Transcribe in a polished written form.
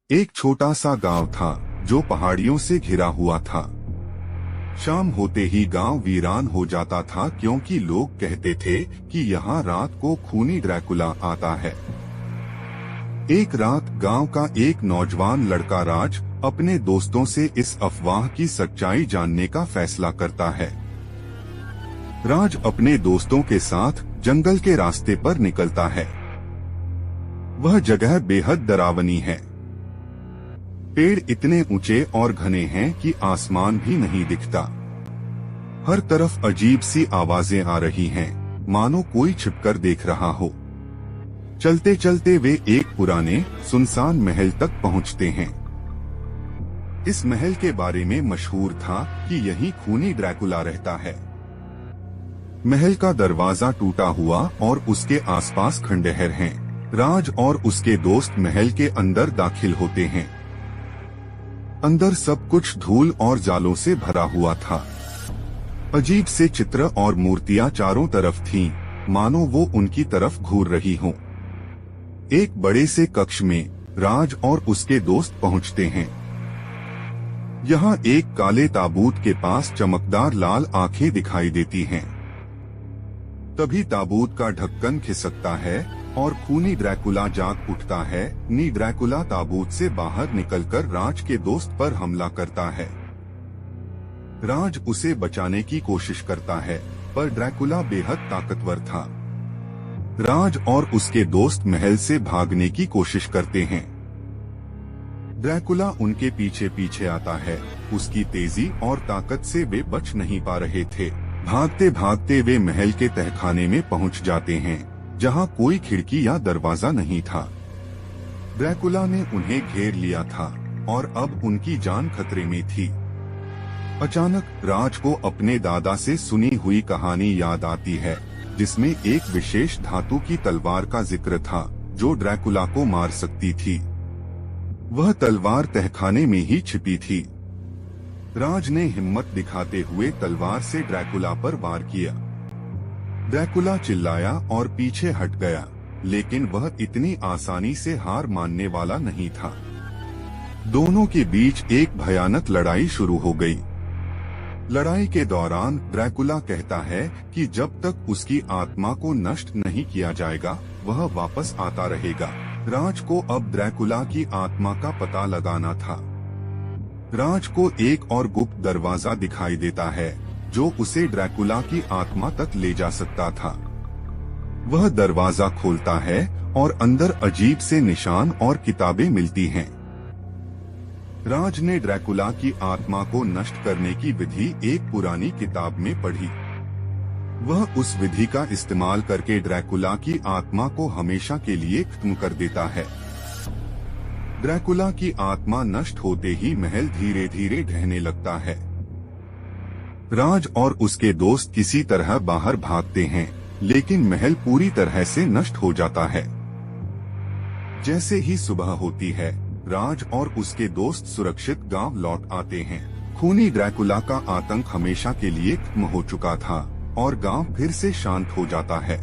एक छोटा सा गांव था जो पहाड़ियों से घिरा हुआ था। शाम होते ही गांव वीरान हो जाता था क्योंकि लोग कहते थे कि यहाँ रात को खूनी ड्रैकुला आता है। एक रात गांव का एक नौजवान लड़का राज अपने दोस्तों से इस अफवाह की सच्चाई जानने का फैसला करता है। राज अपने दोस्तों के साथ जंगल के रास्ते पर निकलता है। वह जगह बेहद डरावनी है। पेड़ इतने ऊंचे और घने हैं कि आसमान भी नहीं दिखता। हर तरफ अजीब सी आवाजें आ रही हैं, मानो कोई छिपकर देख रहा हो। चलते चलते वे एक पुराने सुनसान महल तक पहुंचते हैं। इस महल के बारे में मशहूर था कि यहीं खूनी ड्रैकुला रहता है। महल का दरवाजा टूटा हुआ और उसके आसपास खंडहर हैं। राज और उसके दोस्त महल के अंदर दाखिल होते हैं। अंदर सब कुछ धूल और जालों से भरा हुआ था। अजीब से चित्र और मूर्तियां चारों तरफ थीं, मानो वो उनकी तरफ घूर रही हों। एक बड़े से कक्ष में राज और उसके दोस्त पहुंचते हैं। यहाँ एक काले ताबूत के पास चमकदार लाल आंखें दिखाई देती हैं। तभी ताबूत का ढक्कन खिसकता है और खूनी ड्रैकुला जाग उठता है। नी ड्रैकुला ताबूत से बाहर निकलकर राज के दोस्त पर हमला करता है। राज उसे बचाने की कोशिश करता है, पर ड्रैकुला बेहद ताकतवर था। राज और उसके दोस्त महल से भागने की कोशिश करते हैं। ड्रैकुला उनके पीछे पीछे आता है। उसकी तेजी और ताकत से वे बच नहीं पा रहे थे। भागते भागते वे महल के तहखाने में पहुंच जाते हैं, जहां कोई खिड़की या दरवाजा नहीं था। ड्रैकुला ने उन्हें घेर लिया था और अब उनकी जान खतरे में थी। अचानक राज को अपने दादा से सुनी हुई कहानी याद आती है, जिसमें एक विशेष धातु की तलवार का जिक्र था जो ड्रैकुला को मार सकती थी। वह तलवार तहखाने में ही छिपी थी। राज ने हिम्मत दिखाते हुए तलवार से ड्रैकुला पर वार किया। ड्रैकुला चिल्लाया और पीछे हट गया, लेकिन वह इतनी आसानी से हार मानने वाला नहीं था। दोनों के बीच एक भयानक लड़ाई शुरू हो गई। लड़ाई के दौरान ड्रैकुला कहता है कि जब तक उसकी आत्मा को नष्ट नहीं किया जाएगा, वह वापस आता रहेगा। राज को अब ड्रैकुला की आत्मा का पता लगाना था। राज को एक और गुप्त दरवाजा दिखाई देता है, जो उसे ड्रैकुला की आत्मा तक ले जा सकता था। वह दरवाजा खोलता है और अंदर अजीब से निशान और किताबें मिलती हैं। राज ने ड्रैकुला की आत्मा को नष्ट करने की विधि एक पुरानी किताब में पढ़ी। वह उस विधि का इस्तेमाल करके ड्रैकुला की आत्मा को हमेशा के लिए खत्म कर देता है। ड्रैकुला की आत्मा नष्ट होते ही महल धीरे धीरे ढहने लगता है। राज और उसके दोस्त किसी तरह बाहर भागते हैं, लेकिन महल पूरी तरह से नष्ट हो जाता है। जैसे ही सुबह होती है, राज और उसके दोस्त सुरक्षित गांव लौट आते हैं। खूनी ड्रैकुला का आतंक हमेशा के लिए खत्म हो चुका था और गांव फिर से शांत हो जाता है।